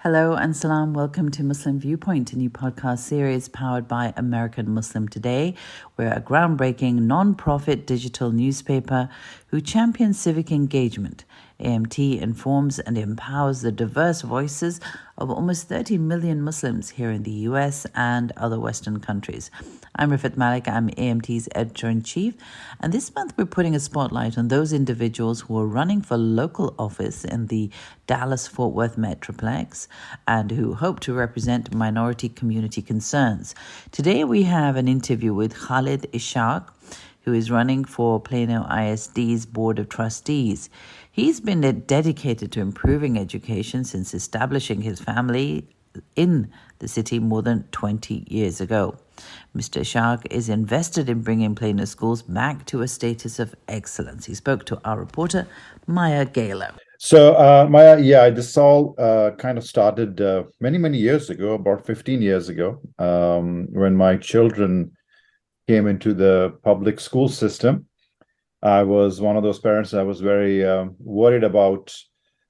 Hello and salam. Welcome to Muslim Viewpoint, a new podcast series powered by American Muslim Today. We're a groundbreaking non-profit digital newspaper who champions civic engagement. AMT informs and empowers the diverse voices of almost 30 million Muslims here in the US and other Western countries. I'm Rifat Malik, I'm AMT's editor-in-chief, and this month we're putting a spotlight on those individuals who are running for local office in the Dallas-Fort Worth Metroplex and who hope to represent minority community concerns. Today we have an interview with Khalid Ishaq, who is running for Plano ISD's Board of Trustees. He's been dedicated to improving education since establishing his family in the city more than 20 years ago. Mr. Ishaq is invested in bringing Plano schools back to a status of excellence. He spoke to our reporter, Maya Gala. So, Maya, this all kind of started many years ago, about 15 years ago, when my children came into the public school system. I was one of those parents that was very worried about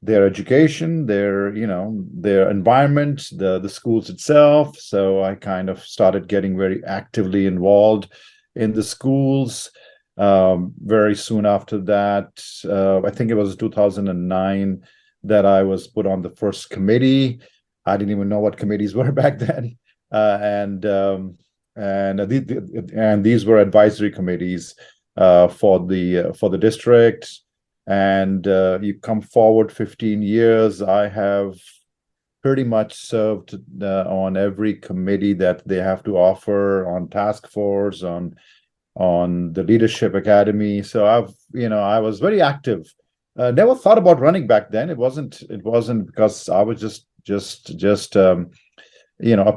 their education, their environment, the schools itself. So I kind of started getting very actively involved in the schools. Very soon after that, I think it was 2009 that I was put on the first committee. I didn't even know what committees were back then, and these were advisory committees for the district. And you come forward 15 years, I have pretty much served on every committee that they have to offer, on task force, on the leadership academy. So I was very active. Never thought about running back then. It wasn't because I was just a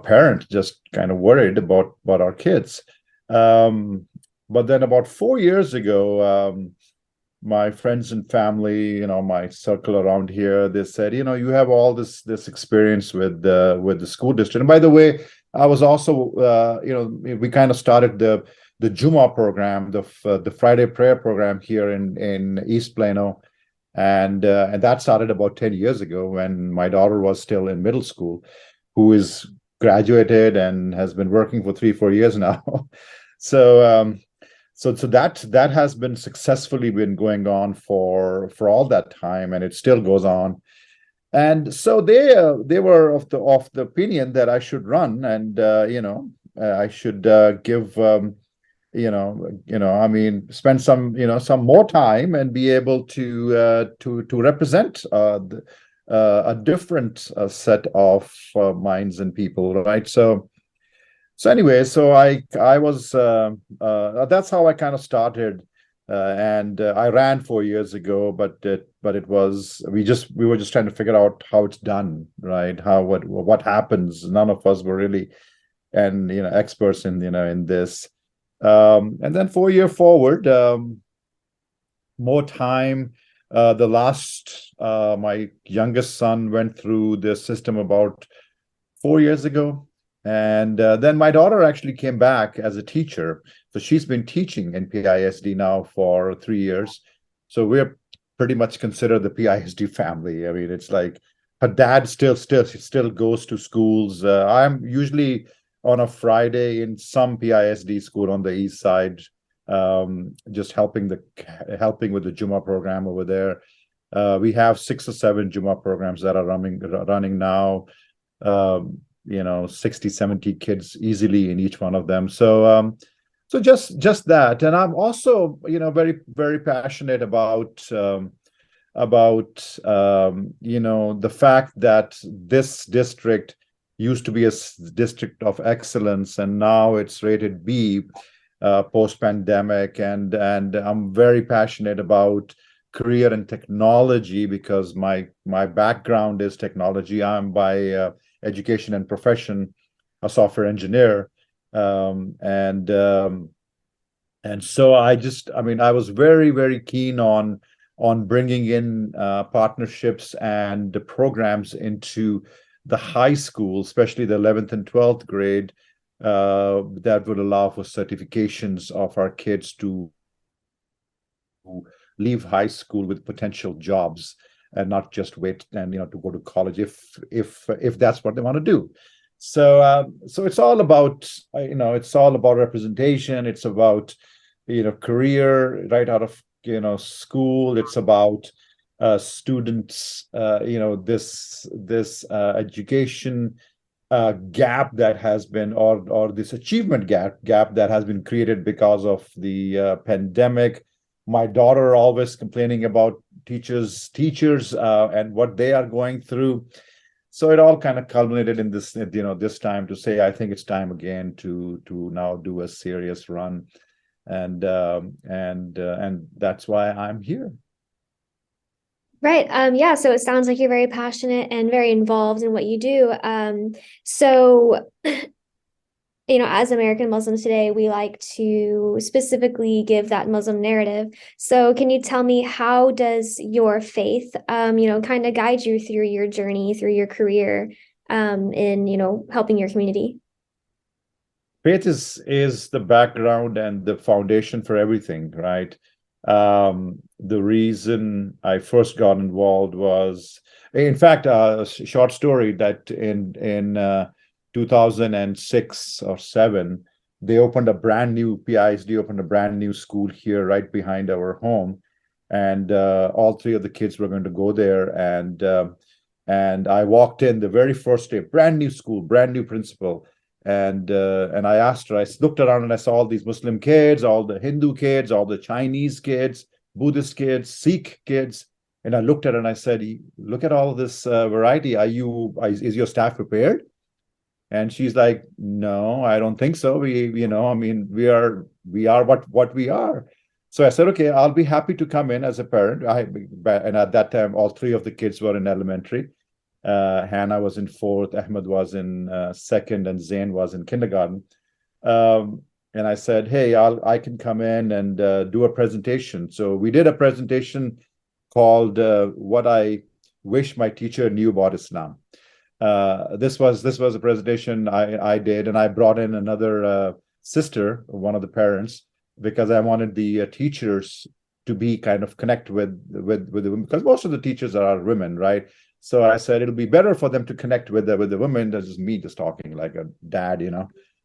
parent, just kind of worried about our kids. But then about 4 years ago, my friends and family, my circle around here, they said, you have all this experience with the school district. And by the way, I was also, we kind of started the Jummah program, the Friday prayer program here in East Plano, and that started about 10 years ago when my daughter was still in middle school, who is graduated and has been working for 3-4 years now. So that has been successfully been going on for all that time, and it still goes on. And so they were of the opinion that I should run, and I should give spend some more time and be able to represent a different set of minds and people, right? So anyway, so I was that's how I kind of started, and I ran 4 years ago, but it was we were just trying to figure out how it's done, right? What happens. None of us were really experts in this. And then 4 year forward, more time. The last my youngest son went through the system about 4 years ago. And then my daughter actually came back as a teacher. So she's been teaching in PISD now for 3 years. So we're pretty much considered the PISD family. I mean, it's like her dad still goes to schools. I'm usually on a Friday in some PISD school on the east side, just helping with the Jummah program over there. We have 6 or 7 Jummah programs that are running now. 60, 70 kids easily in each one of them. So just that. And I'm also, very, very passionate about the fact that this district used to be a district of excellence, and now it's rated B post-pandemic. And I'm very passionate about career and technology because my background is technology. I'm by education and profession a software engineer, and so I was very, very keen on bringing in partnerships and the programs into the high school, especially the 11th and 12th grade, that would allow for certifications of our kids to leave high school with potential jobs. and not just wait and to go to college if that's what they want to do. So it's all about it's all about representation. It's about career right out of school. It's about students, this education gap that has been, or this achievement gap that has been created because of the pandemic. My daughter always complaining about teachers, and what they are going through. So it all kind of culminated in this time to say, I think it's time again to now do a serious run, and that's why I'm here. Right. Yeah. So it sounds like you're very passionate and very involved in what you do. So, as American Muslims today, we like to specifically give that Muslim narrative. So can you tell me, how does your faith, kind of guide you through your journey, through your career, in, helping your community? Faith is the background and the foundation for everything, right? The reason I first got involved was, in fact, a short story that in 2006 or 7, they opened a brand new PISD, opened a brand new school here right behind our home, and all three of the kids were going to go there, and I walked in the very first day, brand new school, brand new principal. And I asked her, I looked around and I saw all these Muslim kids, all the Hindu kids, all the Chinese kids, Buddhist kids, Sikh kids. And I looked at her and I said, look at all this variety. Is your staff prepared? And she's like, no, I don't think so. We we are what we are. So I said, okay, I'll be happy to come in as a parent. And at that time, all three of the kids were in elementary. Hannah was in 4th, Ahmed was in 2nd, and Zain was in kindergarten. And I said, hey, I can come in and do a presentation. So we did a presentation called "What I Wish My Teacher Knew About Islam." This was a presentation I did, and I brought in another sister, one of the parents, because I wanted the teachers to be kind of connect with the women, because most of the teachers are women, right? So I said it'll be better for them to connect with the women than just me just talking like a dad.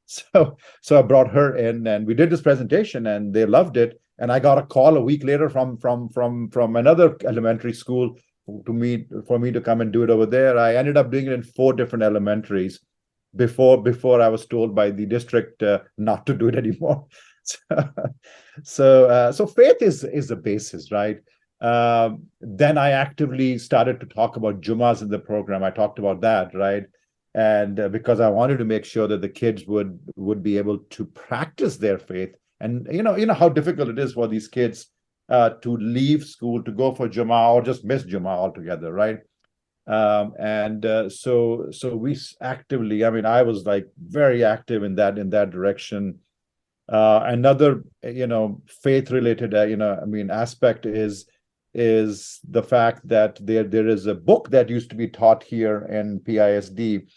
So I brought her in, and we did this presentation, and they loved it. And I got a call a week later from another elementary school for me to come and do it over there. I ended up doing it in 4 different elementaries before I was told by the district not to do it anymore. So faith is the basis, right? Then I actively started to talk about Jumas in the program. I talked about that, right? And because I wanted to make sure that the kids would be able to practice their faith. And you know how difficult it is for these kids to leave school to go for Juma or just miss Juma altogether, right? So we actively, I mean, I was like very active in that direction. Another faith related aspect is the fact that there is a book that used to be taught here in PISD.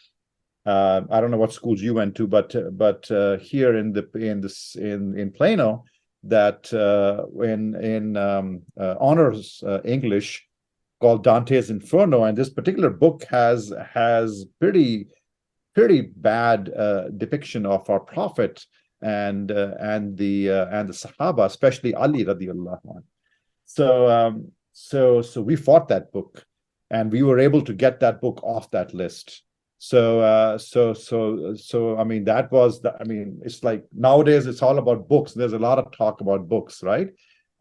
I don't know what schools you went to, but here in Plano, that in honors English, called Dante's Inferno, and this particular book has pretty bad depiction of our prophet and the Sahaba, especially Ali radiallahu anhu. So we fought that book, and we were able to get that book off that list. So I mean, it's like nowadays it's all about books. There's a lot of talk about books, right?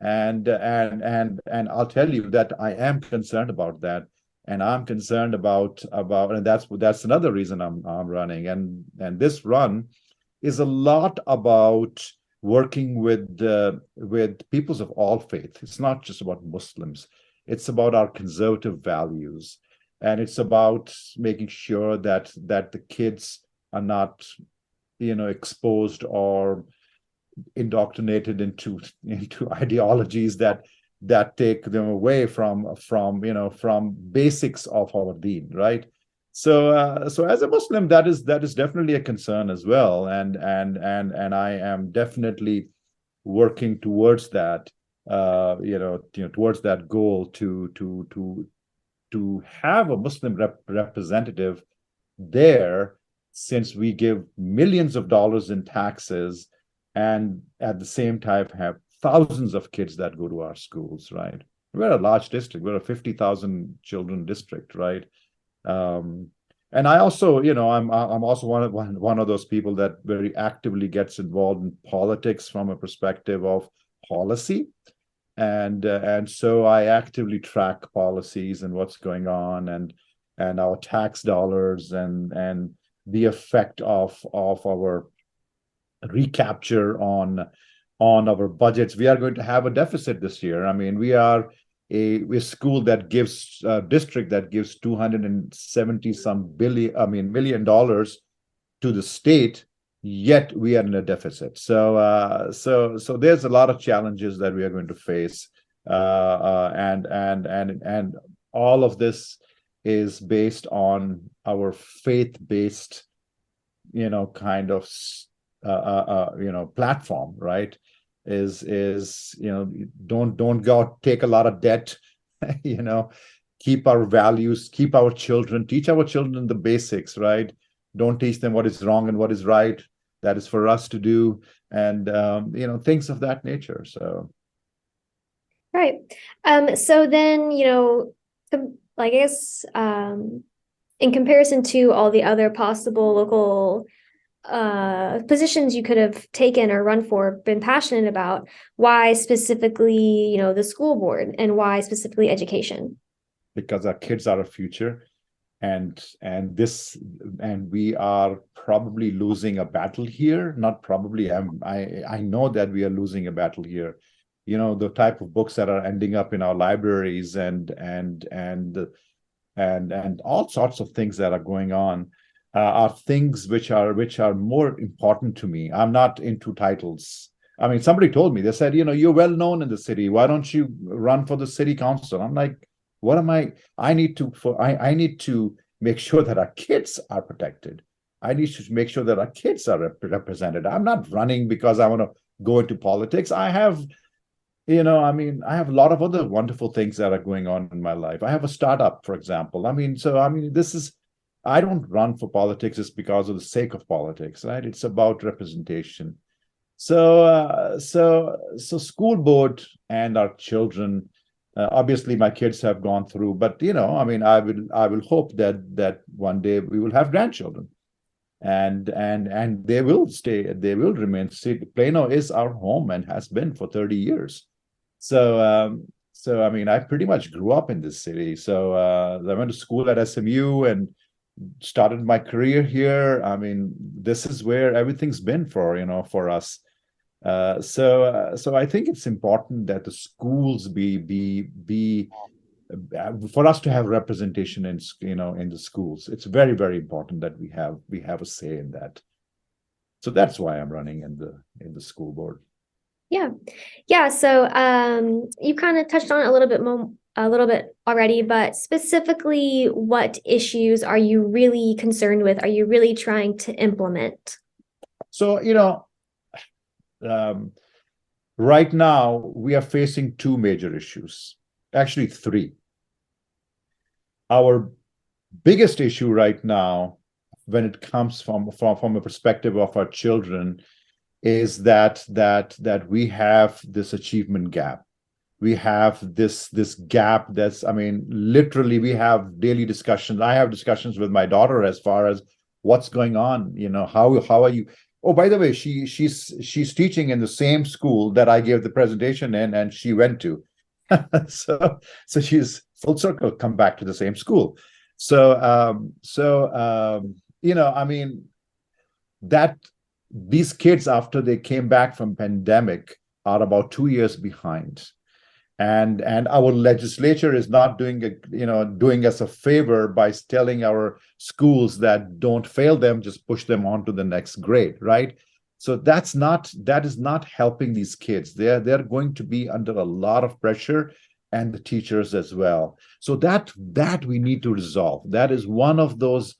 And I'll tell you that I am concerned about that, and I'm concerned about and that's another reason I'm running. And this run is a lot about working with peoples of all faith. It's not just about Muslims. It's about our conservative values, and it's about making sure that the kids are not, exposed or indoctrinated into ideologies that take them away from basics of our deen, right? So as a Muslim, that is definitely a concern as well, and I am definitely working towards that, towards that goal to to have a Muslim representative there, since we give millions of dollars in taxes and at the same time have thousands of kids that go to our schools, right? We're a large district. We're a 50,000 children district, right? And I also, I'm also one of those people that very actively gets involved in politics from a perspective of policy, and so I actively track policies and what's going on, and our tax dollars, and the effect of our recapture on our budgets. We are going to have a deficit this year. I mean, we are a school that gives district that gives 270 some million dollars to the state, yet we are in a deficit. So there's a lot of challenges that we are going to face, and all of this is based on our faith-based, kind of platform, right? Is don't go take a lot of debt, keep our values, keep our children, teach our children the basics, right? Don't teach them what is wrong and what is right. That is for us to do, and things of that nature. So Right. So then, I guess, in comparison to all the other possible local positions you could have taken or run for, been passionate about, why specifically, the school board, and why specifically education? Because our kids are our future, and we are probably losing a battle here. Not probably, I know that we are losing a battle here. The type of books that are ending up in our libraries, and all sorts of things that are going on, are things which are more important to me. I'm not into titles. I mean, somebody told me, they said, you're well known in the city. Why don't you run for the city council? I'm like, what am I? I need to make sure that our kids are protected. I need to make sure that our kids are represented. I'm not running because I want to go into politics. I have a lot of other wonderful things that are going on in my life. I have a startup, for example. I don't run for politics just because of the sake of politics, right? It's about representation. So school board and our children, obviously my kids have gone through, but I will hope that one day we will have grandchildren, and they will remain. Plano is our home and has been for 30 years. So I pretty much grew up in this city. So I went to school at SMU and started my career here. I mean, this is where everything's been for us. So I think it's important that the schools be for us to have representation in the schools. It's very, very important that we have a say in that. So that's why I'm running in the school board. Yeah. So you kind of touched on it a little bit already, but specifically, what issues are you really concerned with? Are you really trying to implement? So, right now we are facing two major issues, actually three. Our biggest issue right now, when it comes from a perspective of our children, is that we have this achievement gap. We have this gap that's, literally we have daily discussions. I have discussions with my daughter as far as what's going on. How are you? Oh, by the way, she's teaching in the same school that I gave the presentation in, and she went to. so she's full circle, come back to the same school. That these kids, after they came back from pandemic, are about 2 years behind, and our legislature is not doing us a favor by telling our schools that don't fail them, just push them on to the next grade, right? So that is not helping these kids. They're going to be under a lot of pressure, and the teachers as well. So that we need to resolve. That is one of those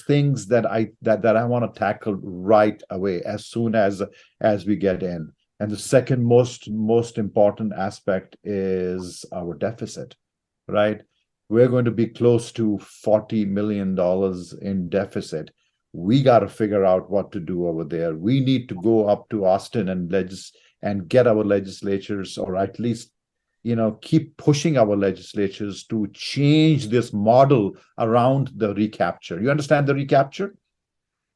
things that I want to tackle right away, as soon as we get in. And the second most important aspect is our deficit, right? We're going to be close to $40 million in deficit. We got to figure out what to do over there. We need to go up to Austin and get our legislatures, or at least, keep pushing our legislatures to change this model around the recapture. You understand the recapture?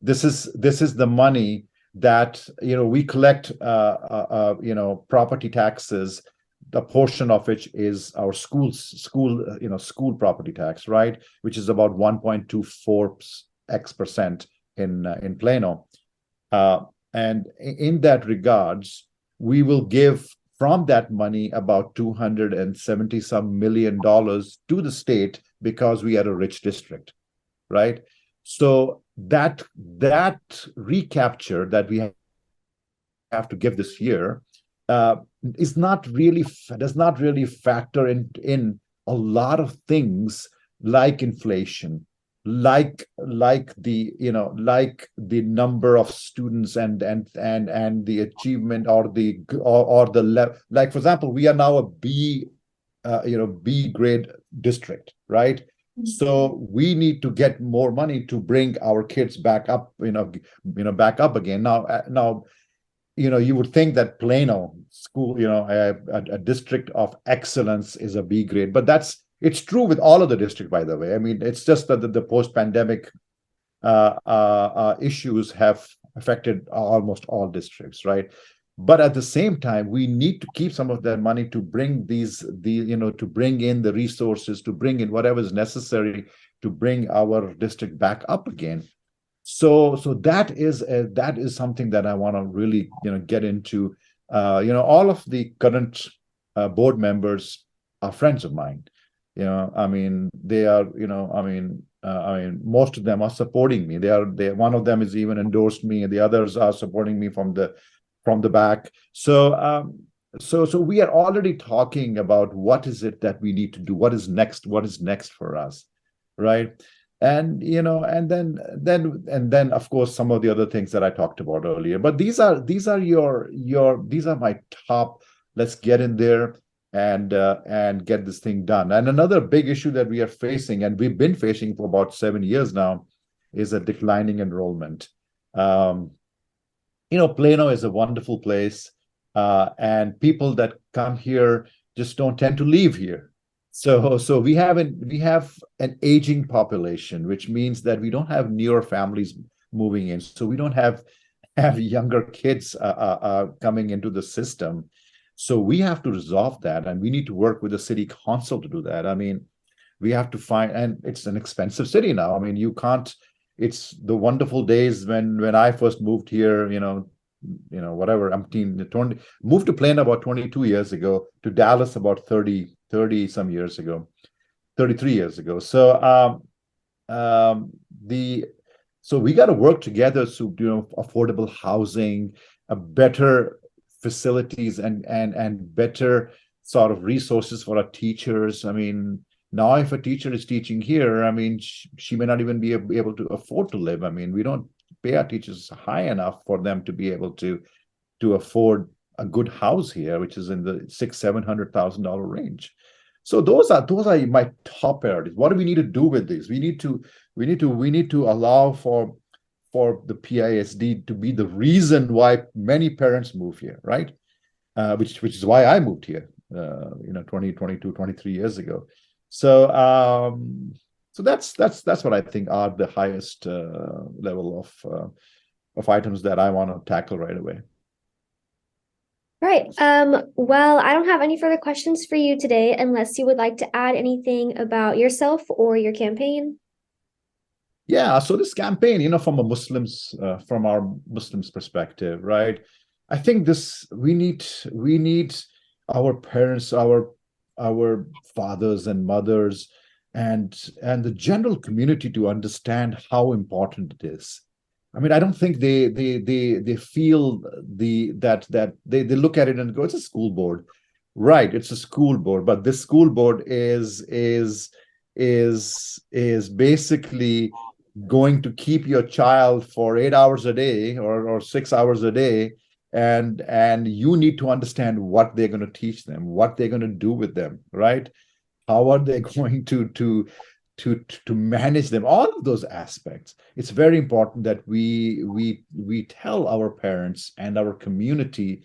This is the money that we collect, property taxes, the portion of which is our school property tax, right, which is about 1.24x% in Plano. And in that regards, we will give from that money about $270 some million to the state, because we are a rich district, right? So that recapture that we have to give this year does not really factor in a lot of things like inflation, like the number of students and the achievement, or the level. Like, for example, we are now a B grade district, right? So we need to get more money to bring our kids back up, back up again. Now, you would think that Plano school, a district of excellence, is a B grade, but it's true with all of the districts, by the way. I mean, it's just that the post-pandemic issues have affected almost all districts, right? But at the same time, we need to keep some of that money to bring to bring in the resources, to bring in whatever is necessary to bring our district back up again. So that is something that I want to really get into. All of the current board members are friends of mine. I mean, they are. Most of them are supporting me. One of them has even endorsed me, and the others are supporting me from the back. So we are already talking about what is it that we need to do, what is next for us, right? And and then of course some of the other things that I talked about earlier. But these are my top. Let's get in there and get this thing done. And another big issue that we are facing, and we've been facing for about 7 years now, is a declining enrollment. Plano is a wonderful place, and people that come here just don't tend to leave here. So we have an aging population, which means that we don't have newer families moving in. So we don't have younger kids coming into the system. So we have to resolve that, and we need to work with the city council to do that. I mean, we have to find, and it's an expensive city now. I mean, you can't. It's the wonderful days when I first moved here, whatever, moved to Plano about 22 years ago, to Dallas about 30 some years ago, 33 years ago. So so we got to work together to affordable housing, a better facilities, and better sort of resources for our teachers. I mean, now if a teacher is teaching here, I mean, she may not even be able to afford to live. I mean, we don't pay our teachers high enough for them to be able to afford a good house here, which is in the $600,000-$700,000 range. So those are my top priorities. What do we need to do with these? We need to allow for the PISD to be the reason why many parents move here, right? Which is why I moved here, 23 years ago. So that's what I think are the highest level of items that I want to tackle right away. Right. Well, I don't have any further questions for you today, unless you would like to add anything about yourself or your campaign. Yeah, so this campaign, from our Muslims perspective, right? I think we need our parents, our fathers and mothers, and the general community to understand how important it is. I mean, I don't think they feel that they look at it and go, it's a school board, right? It's a school board, but this school board is basically going to keep your child for 8 hours a day or 6 hours a day and you need to understand what they're going to teach them, what they're going to do with them, right? How are they going to manage them? All of those aspects. It's very important that we tell our parents and our community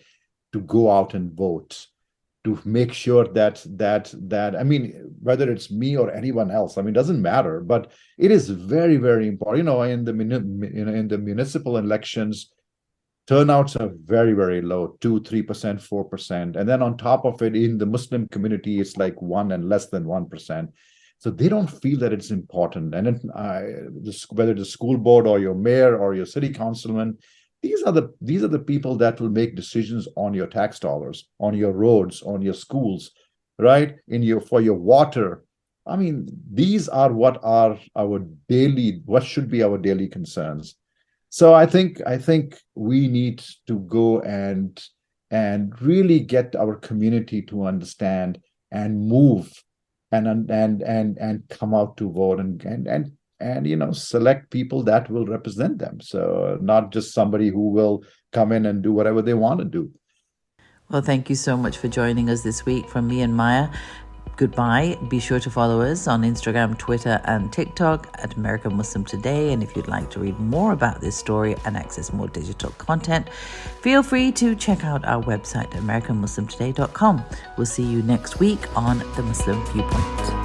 to go out and vote, to make sure that I mean, whether it's me or anyone else, I mean, it doesn't matter, but it is very, very important. In the municipal elections, turnouts are very, very low, 2-3%, 4%, and then on top of it, in the Muslim community, it's like 1 and less than 1%. So they don't feel that it's important. And whether the school board or your mayor or your city councilman, these are the people that will make decisions on your tax dollars, on your roads, on your schools, right? For your water. I mean, these are what should be our daily concerns. So I think we need to go and really get our community to understand and move and come out to vote and select people that will represent them. So not just somebody who will come in and do whatever they want to do. Well, thank you so much for joining us this week. From me and Maya, goodbye. Be sure to follow us on Instagram, Twitter, and TikTok at American Muslim Today. And if you'd like to read more about this story and access more digital content, feel free to check out our website, AmericanMuslimToday.com. We'll see you next week on The Muslim Viewpoint.